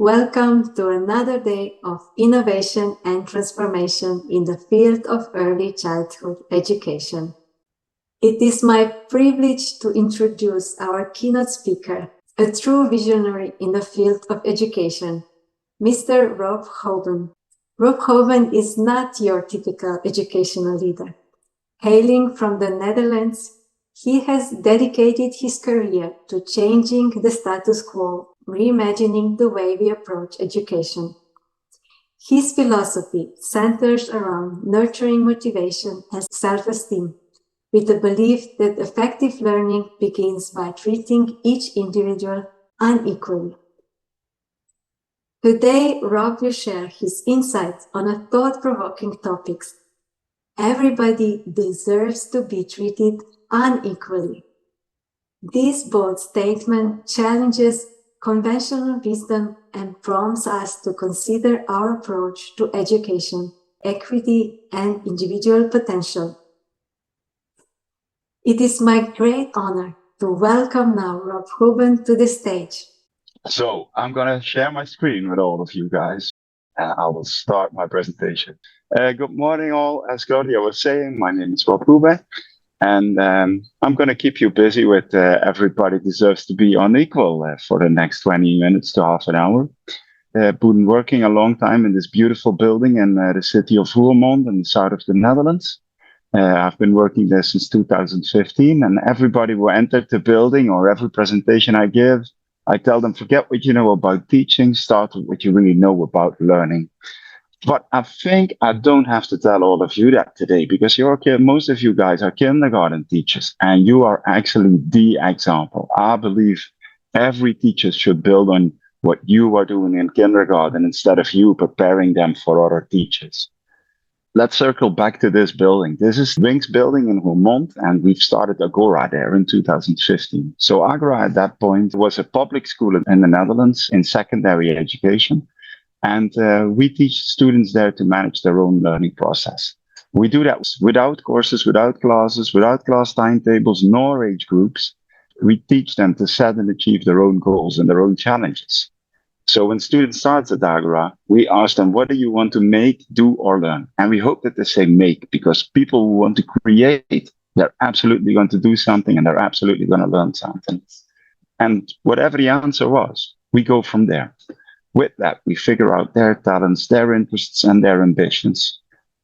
Welcome to another day of innovation and transformation in the field of early childhood education. It is my privilege to introduce our keynote speaker, a true visionary in the field of education, Mr. Rob Houben. Rob Houben is not your typical educational leader. Hailing from the Netherlands, he has dedicated his career to changing the status quo, reimagining the way we approach education. His philosophy centers around nurturing motivation and self-esteem, with the belief that effective learning begins by treating each individual unequally. Today, Rob will share his insights on a thought-provoking topic. Everybody deserves to be treated unequally. This bold statement challenges conventional wisdom and prompts us to consider our approach to education, equity, and individual potential. It is my great honor to welcome now Rob Houben to the stage. So I'm going to share my screen with all of you guys, and I will start my presentation. Good morning, all. As Claudia was saying, my name is Rob Houben, and I'm going to keep you busy with Everybody Deserves to Be Unequal for the next 20 minutes to half an hour. Been working a long time in this beautiful building in the city of Houben in the south of the Netherlands. I've been working there since 2015, and everybody who entered the building or every presentation I give, I tell them, forget what you know about teaching, start with what you really know about learning. But I think I don't have to tell all of you that today, because most of you guys are kindergarten teachers, and you are actually the example. I believe every teacher should build on what you are doing in kindergarten instead of you preparing them for other teachers. Let's circle back to this building. This is Wings building in Roermond, and we've started Agora there in 2015. So Agora at that point was a public school in the Netherlands in secondary education. And we teach students there to manage their own learning process. We do that without courses, without classes, without class timetables, nor age groups. We teach them to set and achieve their own goals and their own challenges. So when students start at Agora, we ask them, what do you want to make, do, or learn? And we hope that they say make, because people who want to create, they're absolutely going to do something and they're absolutely going to learn something. And whatever the answer was, we go from there. With that, we figure out their talents, their interests, and their ambitions.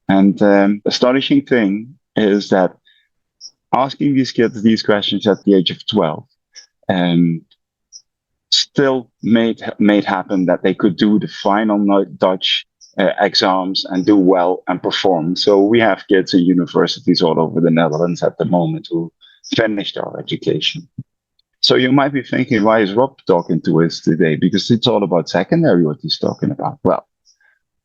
And the astonishing thing is that asking these kids these questions at the age of 12 still made happen that they could do the final Dutch exams and do well and perform. So we have kids in universities all over the Netherlands at the moment who finished our education. So you might be thinking, why is Rob talking to us today? Because it's all about secondary, what he's talking about. Well,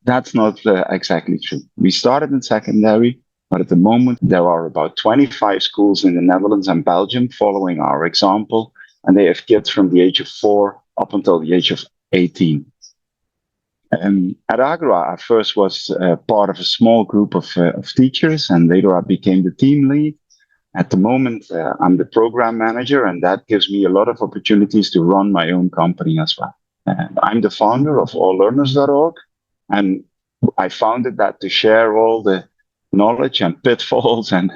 that's not exactly true. We started in secondary, but at the moment there are about 25 schools in the Netherlands and Belgium following our example, and they have kids from the age of 4 up until the age of 18. At Agora, I first was part of a small group of teachers, and later I became the team lead. At the moment, I'm the program manager, and that gives me a lot of opportunities to run my own company as well. I'm the founder of alllearners.org, and I founded that to share all the knowledge and pitfalls and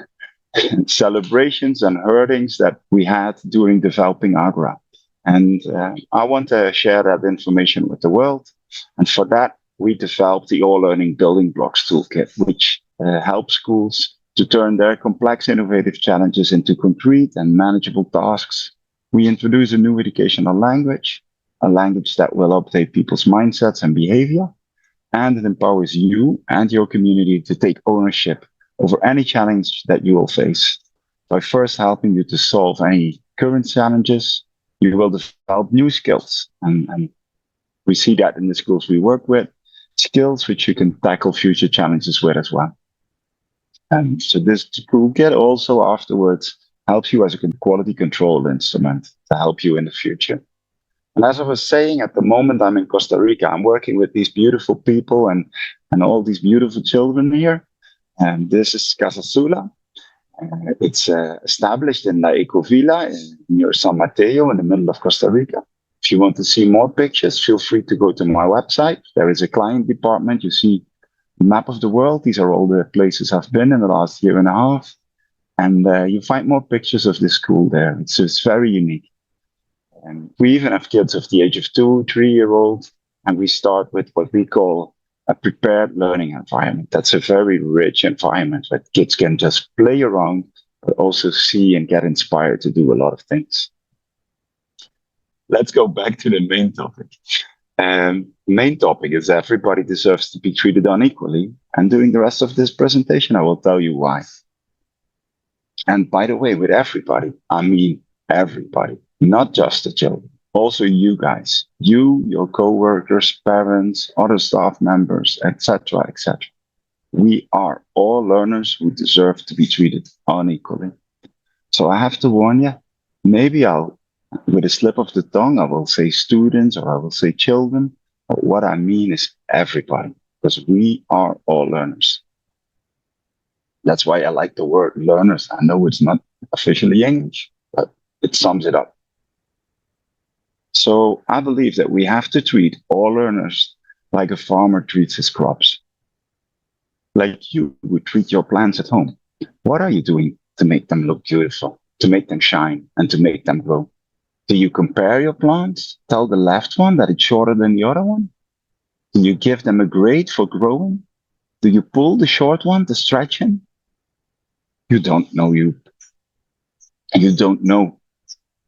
celebrations and hurtings that we had during developing Agora. And I want to share that information with the world. And for that, we developed the All Learning Building Blocks Toolkit, which helps schools to turn their complex, innovative challenges into concrete and manageable tasks. We introduce a new educational language, a language that will update people's mindsets and behavior, and it empowers you and your community to take ownership over any challenge that you will face. By first helping you to solve any current challenges, you will develop new skills. And we see that in the schools we work with, skills which you can tackle future challenges with as well. So this toolkit also afterwards helps you as a quality control instrument to help you in the future. And as I was saying, at the moment I'm in Costa Rica. I'm working with these beautiful people and all these beautiful children here. And this is Casa Sula. It's established in La Ecovilla near San Mateo in the middle of Costa Rica. If you want to see more pictures, feel free to go to my website. There is a client department. You see a map of the world. These are all the places I've been in the last year and a half. And you find more pictures of this school there. It's very unique. And we even have kids of the age of 2, 3-year-old. And we start with what we call a prepared learning environment. That's a very rich environment where kids can just play around, but also see and get inspired to do a lot of things. Let's go back to the main topic. Main topic is everybody deserves to be treated unequally. And during the rest of this presentation, I will tell you why. And by the way, with everybody, I mean everybody, not just the children. Also you guys, you, your co-workers, parents, other staff members, etc., etc. We are all learners who deserve to be treated unequally. So I have to warn you, maybe with a slip of the tongue, I will say students or I will say children. But what I mean is everybody, because we are all learners. That's why I like the word learners. I know it's not officially English, but it sums it up. So I believe that we have to treat all learners like a farmer treats his crops. Like you would treat your plants at home. What are you doing to make them look beautiful, to make them shine, and to make them grow? Do you compare your plants? Tell the left one that it's shorter than the other one? Do you give them a grade for growing? Do you pull the short one to stretch him? You don't know you. You don't know.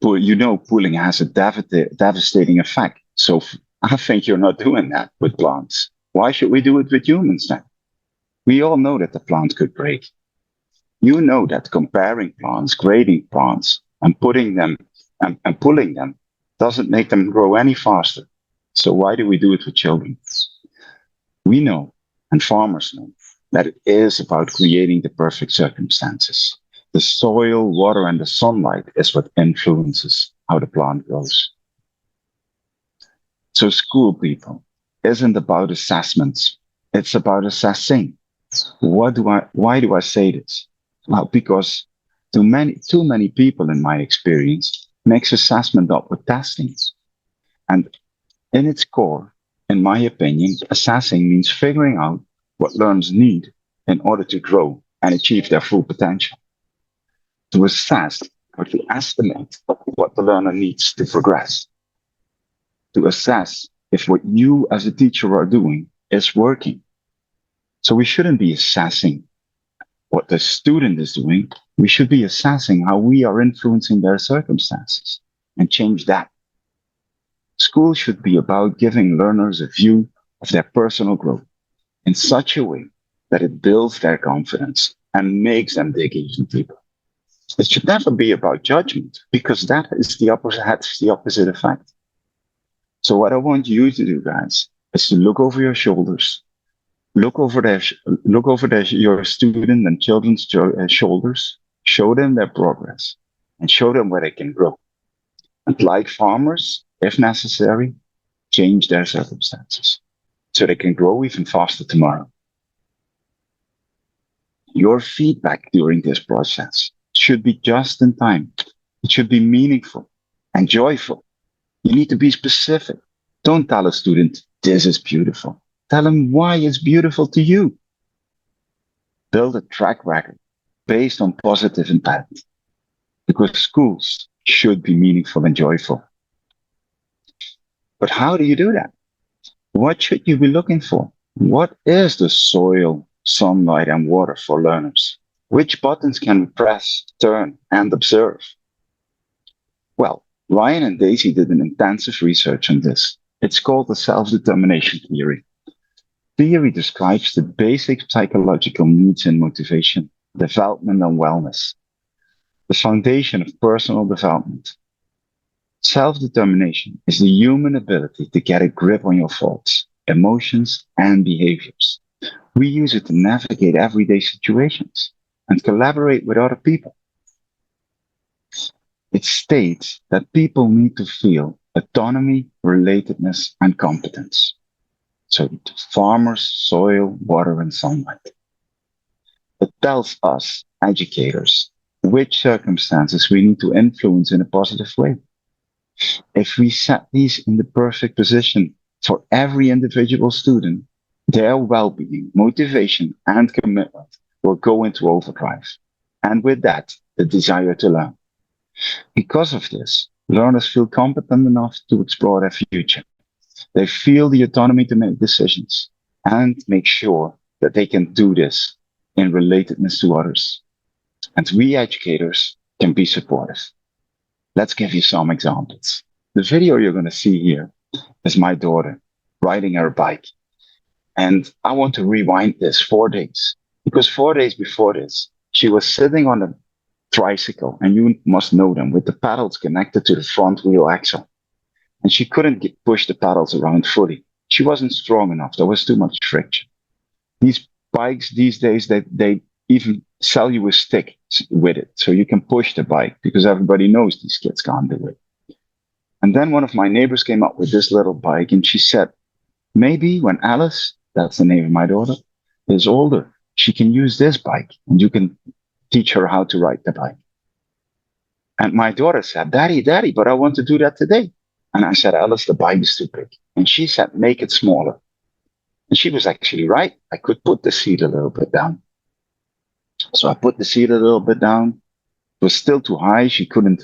You know pulling has a devastating effect. So I think you're not doing that with plants. Why should we do it with humans then? We all know that the plant could break. You know that comparing plants, grading plants, and putting them and pulling them doesn't make them grow any faster. So why do we do it with children? We know, and farmers know, that it is about creating the perfect circumstances. The soil, water, and the sunlight is what influences how the plant grows. So school, people, isn't about assessments. It's about assessing. Why do I say this? Well, because too many people, in my experience, mix assessment up with testing. And in its core, in my opinion, assessing means figuring out what learners need in order to grow and achieve their full potential. To assess or to estimate what the learner needs to progress. To assess if what you as a teacher are doing is working. So we shouldn't be assessing what the student is doing. We should be assessing how we are influencing their circumstances and change that. School should be about giving learners a view of their personal growth in such a way that it builds their confidence and makes them dig even deeper. It should never be about judgment, because that is the opposite effect. So what I want you to do, guys, is to look over your shoulders, look over your student and children's shoulders, show them their progress, and show them where they can grow. And like farmers, if necessary, change their circumstances so they can grow even faster tomorrow. Your feedback during this process should be just in time. It should be meaningful and joyful. You need to be specific. Don't tell a student, this is beautiful. Tell them why it's beautiful to you. Build a track record based on positive impact, because schools should be meaningful and joyful. But how do you do that? What should you be looking for? What is the soil, sunlight, and water for learners? Which buttons can we press, turn, and observe? Well, Ryan and Daisy did an intensive research on this. It's called the self-determination theory. Theory describes the basic psychological needs in motivation, development, and wellness, the foundation of personal development. Self-determination is the human ability to get a grip on your thoughts, emotions, and behaviors. We use it to navigate everyday situations and collaborate with other people. It states that people need to feel autonomy, relatedness, and competence. So farmers, soil, water, and sunlight. It tells us, educators, which circumstances we need to influence in a positive way. If we set these in the perfect position for every individual student, their well-being, motivation, and commitment will go into overdrive. And with that, the desire to learn. Because of this, learners feel competent enough to explore their future. They feel the autonomy to make decisions and make sure that they can do this in relatedness to others. And we educators can be supportive. Let's give you some examples. The video you're going to see here is my daughter riding her bike. And I want to rewind this 4 days, because 4 days before this, she was sitting on a tricycle, and you must know them, with the pedals connected to the front wheel axle. And she couldn't push the pedals around fully. She wasn't strong enough. There was too much friction. These bikes these days, they even sell you a stick with it, so you can push the bike, because everybody knows these kids can't do it. And then one of my neighbors came up with this little bike, and she said, maybe when Alice, that's the name of my daughter, is older, she can use this bike, and you can teach her how to ride the bike. And my daughter said, Daddy, but I want to do that today. And I said, Alice, the bike is too big. And she said, make it smaller. And she was actually right. I could put the seat a little bit down. So I put the seat a little bit down. It was still too high. She couldn't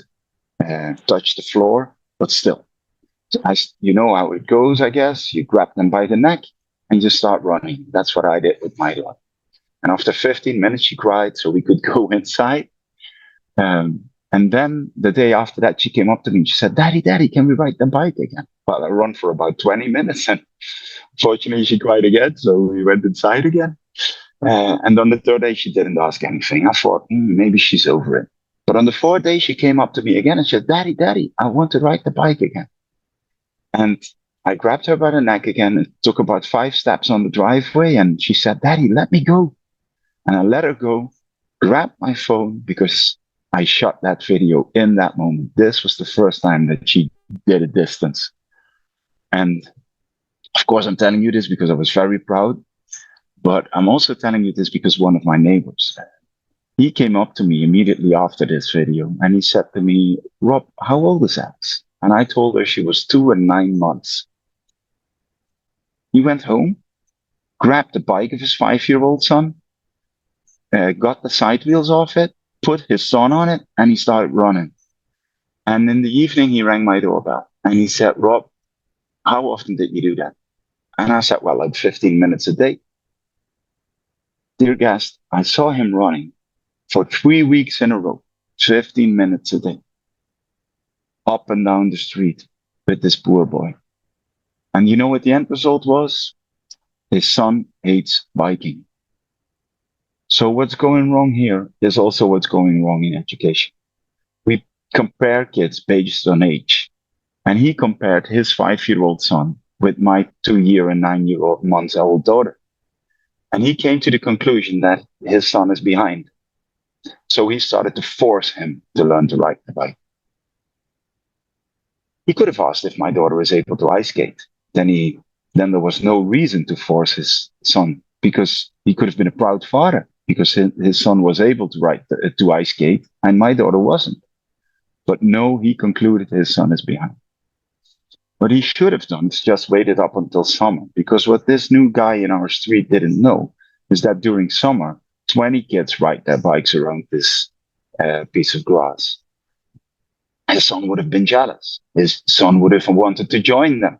touch the floor, but still. You know how it goes, I guess. You grab them by the neck and you start running. That's what I did with my daughter. And after 15 minutes, she cried, so we could go inside. And then the day after that, she came up to me and she said, Daddy, can we ride the bike again? Well, I run for about 20 minutes, and fortunately she cried again, so we went inside again. And on the third day, she didn't ask anything. I thought, maybe she's over it. But on the fourth day, she came up to me again and said, Daddy, I want to ride the bike again. And I grabbed her by the neck again and took about 5 steps on the driveway. And she said, Daddy, let me go. And I let her go, grabbed my phone, because I shot that video in that moment. This was the first time that she did a distance. And of course, I'm telling you this because I was very proud. But I'm also telling you this because one of my neighbors, he came up to me immediately after this video and he said to me, Rob, how old is Alice? And I told her she was 2 and 9 months. He went home, grabbed the bike of his 5-year-old son, got the side wheels off it, put his son on it, and he started running. And in the evening, he rang my doorbell and he said, Rob, how often did you do that? And I said, well, like 15 minutes a day. Dear guest, I saw him running for 3 weeks in a row, 15 minutes a day, up and down the street with this poor boy. And you know what the end result was? His son hates biking. So what's going wrong here is also what's going wrong in education. We compare kids based on age. And he compared his 5-year-old son with my 2-year and 9-month old daughter. And he came to the conclusion that his son is behind. So he started to force him to learn to ride the bike. He could have asked if my daughter is able to ice skate. Then there was no reason to force his son, because he could have been a proud father, because his son was able to ice skate and my daughter wasn't. But no, he concluded his son is behind. What he should have done is just waited up until summer, because what this new guy in our street didn't know is that during summer, 20 kids ride their bikes around this piece of grass. His son would have been jealous. His son would have wanted to join them.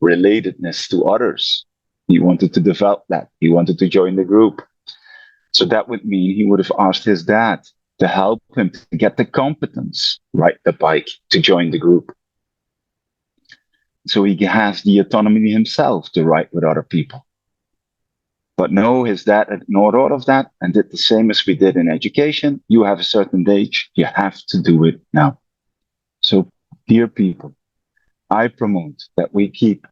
Relatedness to others. He wanted to develop that. He wanted to join the group. So that would mean he would have asked his dad to help him to get the competence, ride the bike, to join the group. So he has the autonomy himself to ride with other people. But no, his dad ignored all of that and did the same as we did in education. You have a certain age, you have to do it now. So, dear people, I promote that we keep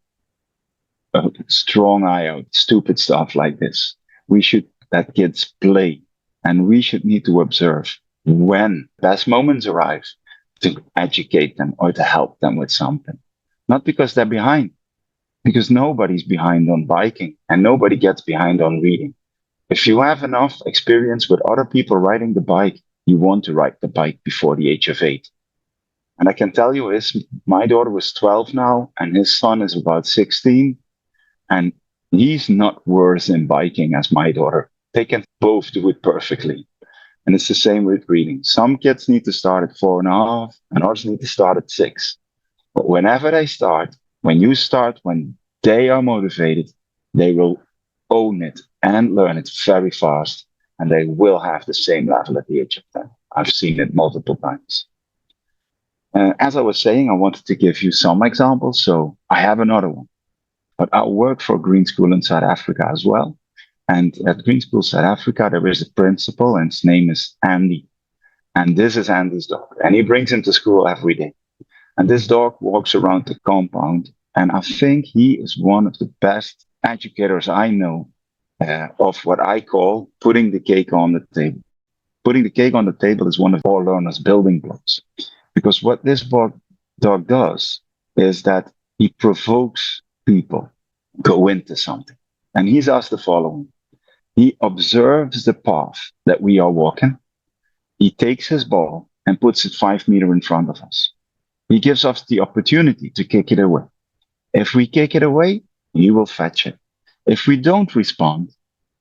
a strong eye out, stupid stuff like this. We should let kids play, and we should need to observe when best moments arrive to educate them or to help them with something. Not because they're behind, because nobody's behind on biking and nobody gets behind on reading. If you have enough experience with other people riding the bike, you want to ride the bike before the age of 8. And I can tell you is my daughter was 12 now, and his son is about 16, and he's not worse in biking as my daughter. They can both do it perfectly. And it's the same with reading. Some kids need to start at 4.5, and others need to start at 6. But whenever they start, when you start, when they are motivated, they will own it and learn it very fast, and they will have the same level at the age of 10. I've seen it multiple times. As I was saying, I wanted to give you some examples, so I have another one. But I work for a green school in South Africa as well. And at Green School South Africa, there is a principal, and his name is Andy. And this is Andy's dog. And he brings him to school every day. And this dog walks around the compound. And I think he is one of the best educators I know of what I call putting the cake on the table. Putting the cake on the table is one of all learners' building blocks. Because what this dog does is that he provokes people go into something. And he's asked the following. He observes the path that we are walking. He takes his ball and puts it 5 meters in front of us. He gives us the opportunity to kick it away. If we kick it away, he will fetch it. If we don't respond,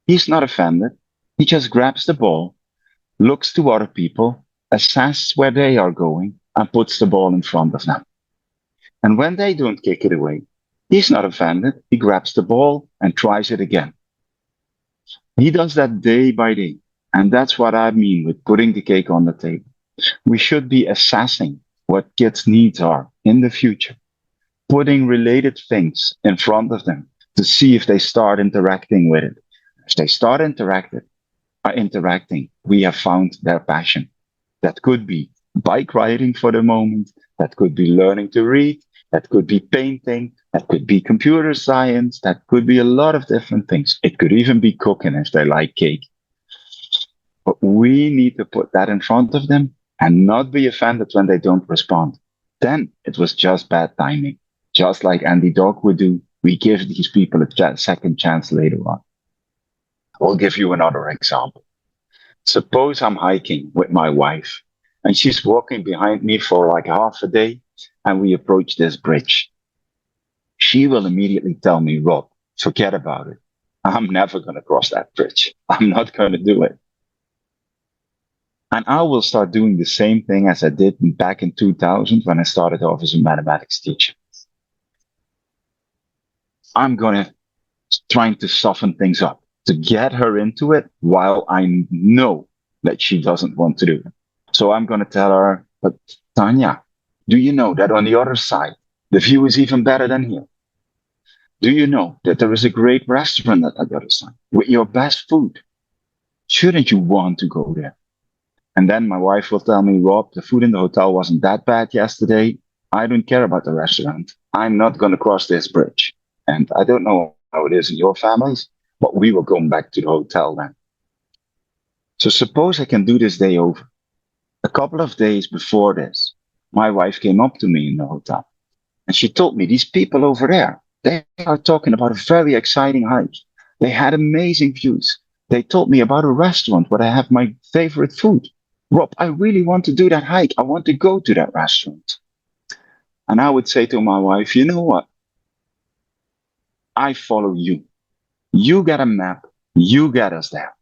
he's not offended. He just grabs the ball, looks to other people, assesses where they are going, and puts the ball in front of them. And when they don't kick it away, he's not offended. He grabs the ball and tries it again. He does that day by day. And that's what I mean with putting the cake on the table. We should be assessing what kids' needs are in the future, putting related things in front of them to see if they start interacting with it. If they start interacting, we have found their passion. That could be bike riding for the moment, that could be learning to read, that could be painting, that could be computer science, that could be a lot of different things. It could even be cooking if they like cake. But we need to put that in front of them and not be offended when they don't respond. Then it was just bad timing. Just like Andy Dog would do, we give these people a second chance later on. I'll give you another example. Suppose I'm hiking with my wife and she's walking behind me for like half a day and we approach this bridge. She will immediately tell me, Rob, forget about it. I'm never going to cross that bridge. I'm not going to do it. And I will start doing the same thing as I did back in 2000 when I started off as a mathematics teacher. I'm going to trying to soften things up to get her into it while I know that she doesn't want to do it. So I'm going to tell her, but Tanya, do you know that on the other side, the view is even better than here? Do you know that there is a great restaurant at the other side with your best food? Shouldn't you want to go there? And then my wife will tell me, Rob, the food in the hotel wasn't that bad yesterday. I don't care about the restaurant. I'm not going to cross this bridge. And I don't know how it is in your families, but we will go back to the hotel then. So suppose I can do this day over. A couple of days before this, my wife came up to me in the hotel and she told me, these people over there, they are talking about a very exciting hike. They had amazing views. They told me about a restaurant where I have my favorite food. Rob, I really want to do that hike. I want to go to that restaurant. And I would say to my wife, you know what? I follow you. You get a map. You get us there.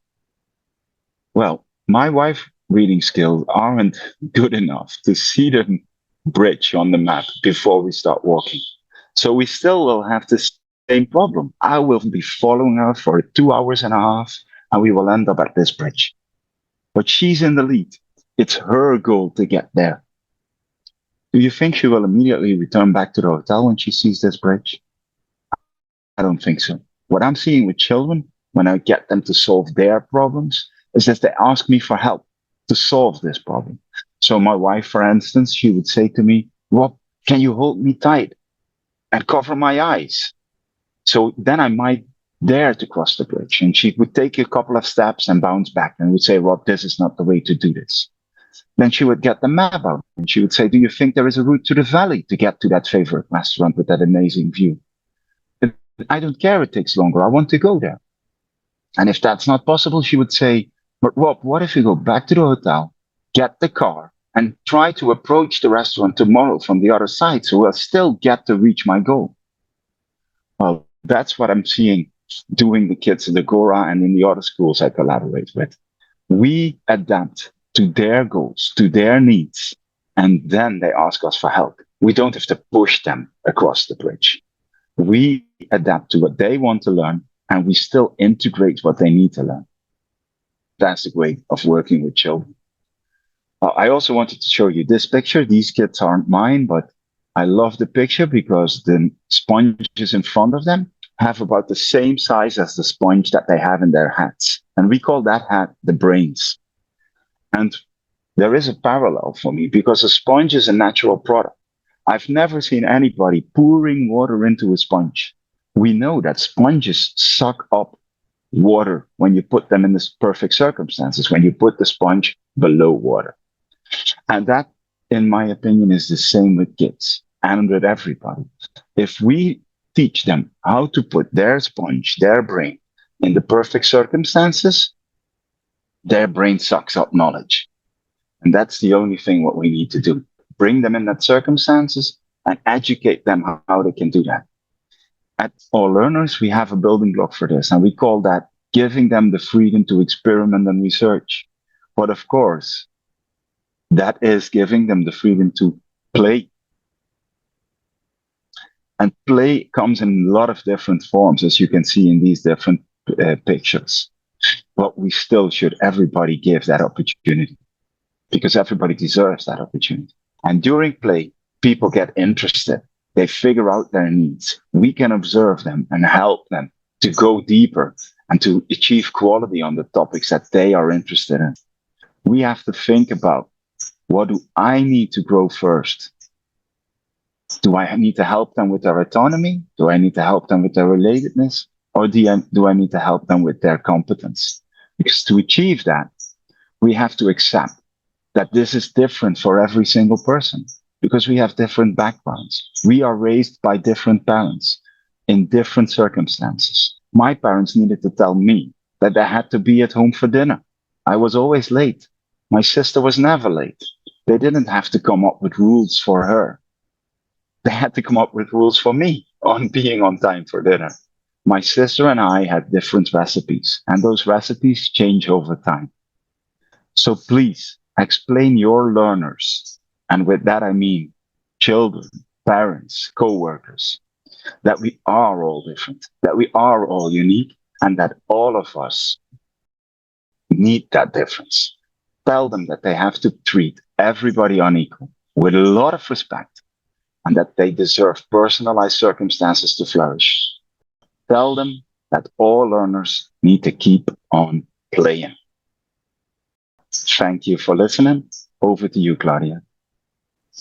Well, my wife's reading skills aren't good enough to see the bridge on the map before we start walking. So we still will have the same problem. I will be following her for 2 hours and a half, and we will end up at this bridge. But she's in the lead. It's her goal to get there. Do you think she will immediately return back to the hotel when she sees this bridge? I don't think so. What I'm seeing with children, when I get them to solve their problems, is that they ask me for help to solve this problem. So my wife, for instance, she would say to me, Rob, can you hold me tight and cover my eyes? So then I might dare to cross the bridge. And she would take a couple of steps and bounce back and would say, Rob, this is not the way to do this. Then she would get the map out and she would say, do you think there is a route to the valley to get to that favorite restaurant with that amazing view? I don't care, it takes longer. I want to go there. And if that's not possible, she would say, but Rob, what if you go back to the hotel, get the car, and try to approach the restaurant tomorrow from the other side so I'll still get to reach my goal. Well, that's what I'm seeing doing the kids in the Gora and in the other schools I collaborate with. We adapt to their goals, to their needs, and then they ask us for help. We don't have to push them across the bridge. We adapt to what they want to learn, and we still integrate what they need to learn. That's the way of working with children. I also wanted to show you this picture. These kids aren't mine, but I love the picture because the sponges in front of them have about the same size as the sponge that they have in their hats. And we call that hat the brains. And there is a parallel for me because a sponge is a natural product. I've never seen anybody pouring water into a sponge. We know that sponges suck up water when you put them in the perfect circumstances, when you put the sponge below water. And that, in my opinion, is the same with kids and with everybody. If we teach them how to put their sponge, their brain, in the perfect circumstances, their brain sucks up knowledge. And that's the only thing what we need to do. Bring them in that circumstances and educate them how they can do that. At All Learners, we have a building block for this, and we call that giving them the freedom to experiment and research. But of course, that is giving them the freedom to play. And play comes in a lot of different forms, as you can see in these different pictures. But we still should everybody give that opportunity because everybody deserves that opportunity. And during play, people get interested. They figure out their needs. We can observe them and help them to go deeper and to achieve quality on the topics that they are interested in. We have to think about, what do I need to grow first? Do I need to help them with their autonomy? Do I need to help them with their relatedness? Or do I need to help them with their competence? Because to achieve that, we have to accept that this is different for every single person because we have different backgrounds. We are raised by different parents in different circumstances. My parents needed to tell me that I had to be at home for dinner. I was always late. My sister was never late. They didn't have to come up with rules for her. They had to come up with rules for me on being on time for dinner. My sister and I had different recipes, and those recipes change over time. So please explain your learners, and with that I mean children, parents, co-workers, that we are all different, that we are all unique, and that all of us need that difference. Tell them that they have to treat everybody unequal with a lot of respect and that they deserve personalized circumstances to flourish. Tell them that all learners need to keep on playing. Thank you for listening. Over to you, Claudia.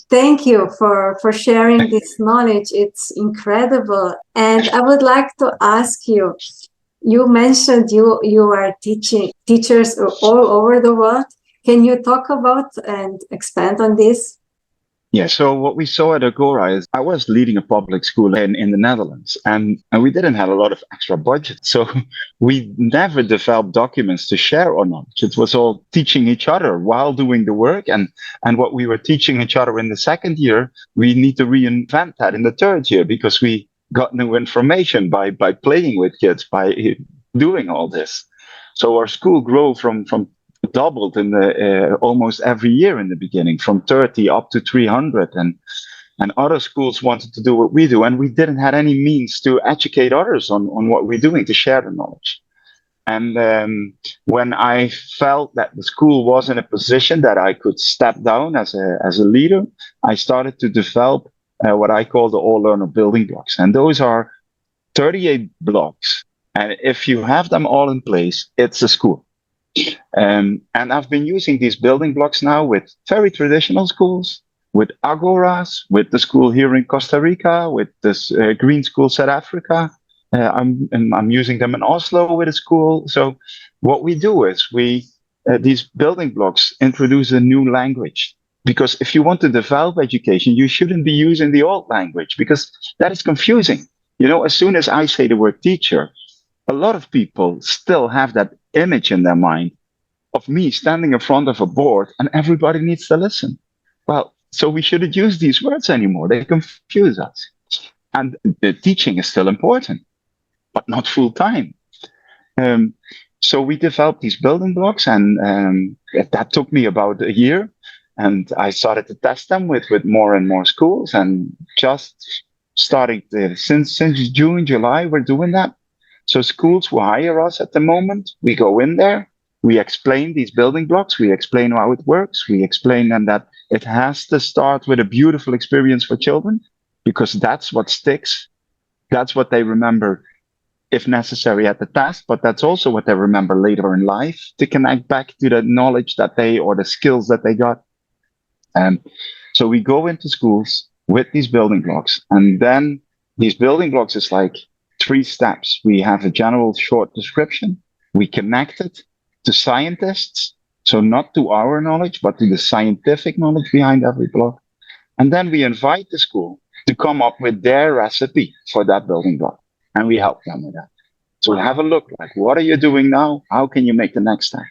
Thank you for sharing this knowledge. It's incredible. And I would like to ask you, you mentioned you are teaching teachers all over the world. Can you talk about and expand on this? Yeah, so what we saw at Agora is I was leading a public school in the Netherlands, and we didn't have a lot of extra budget. So we never developed documents to share our knowledge. It was all teaching each other while doing the work. And what we were teaching each other in the second year, we need to reinvent that in the third year because we got new information by playing with kids, by doing all this. So our school grew from doubled in the almost every year in the beginning, from 30 up to 300, and other schools wanted to do what we do, and we didn't have any means to educate others on what we're doing, to share the knowledge. And when I felt that the school was in a position that I could step down as a leader, I started to develop what I call the All Learner building blocks, and those are 38 blocks, and if you have them all in place, it's a school. And I've been using these building blocks now with very traditional schools, with Agoras, with the school here in Costa Rica, with this Green School South Africa. I'm using them in Oslo with a school. So what we do is these building blocks introduce a new language. Because if you want to develop education, you shouldn't be using the old language because that is confusing. You know, as soon as I say the word teacher, a lot of people still have that image in their mind of me standing in front of a board and everybody needs to listen. Well, so we shouldn't use these words anymore. They confuse us. And the teaching is still important, but not full time. So we developed these building blocks, and that took me about a year. And I started to test them with more and more schools, and just starting since June, July, we're doing that. So schools who hire us at the moment, we go in there, we explain these building blocks, we explain how it works, we explain them that it has to start with a beautiful experience for children, because that's what sticks. That's what they remember, if necessary, at the task, but that's also what they remember later in life to connect back to the knowledge that or the skills that they got. So we go into schools with these building blocks, and then these building blocks is like 3 steps. We have a general short description. We connect it to scientists, so not to our knowledge, but to the scientific knowledge behind every block. And then we invite the school to come up with their recipe for that building block, and we help them with that. So have a look, like, what are you doing now? How can you make the next step?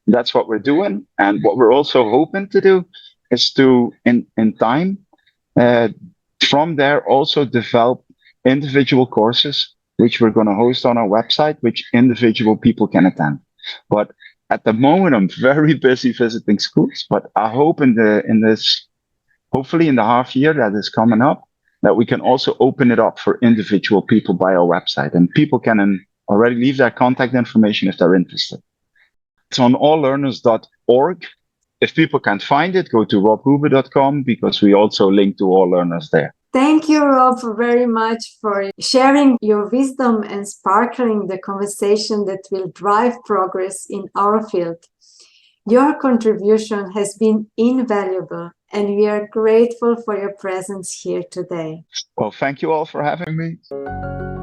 That's what we're doing. And what we're also hoping to do is to, in time, from there also develop individual courses, which we're going to host on our website, which individual people can attend. But at the moment, I'm very busy visiting schools, but I hope hopefully in the half year that is coming up, that we can also open it up for individual people by our website, and people can already leave their contact information if they're interested. It's on alllearners.org. If people can't find it, go to robhouben.com, because we also link to All Learners there. Thank you, Rob, very much for sharing your wisdom and sparkling the conversation that will drive progress in our field. Your contribution has been invaluable, and we are grateful for your presence here today. Well, thank you all for having me.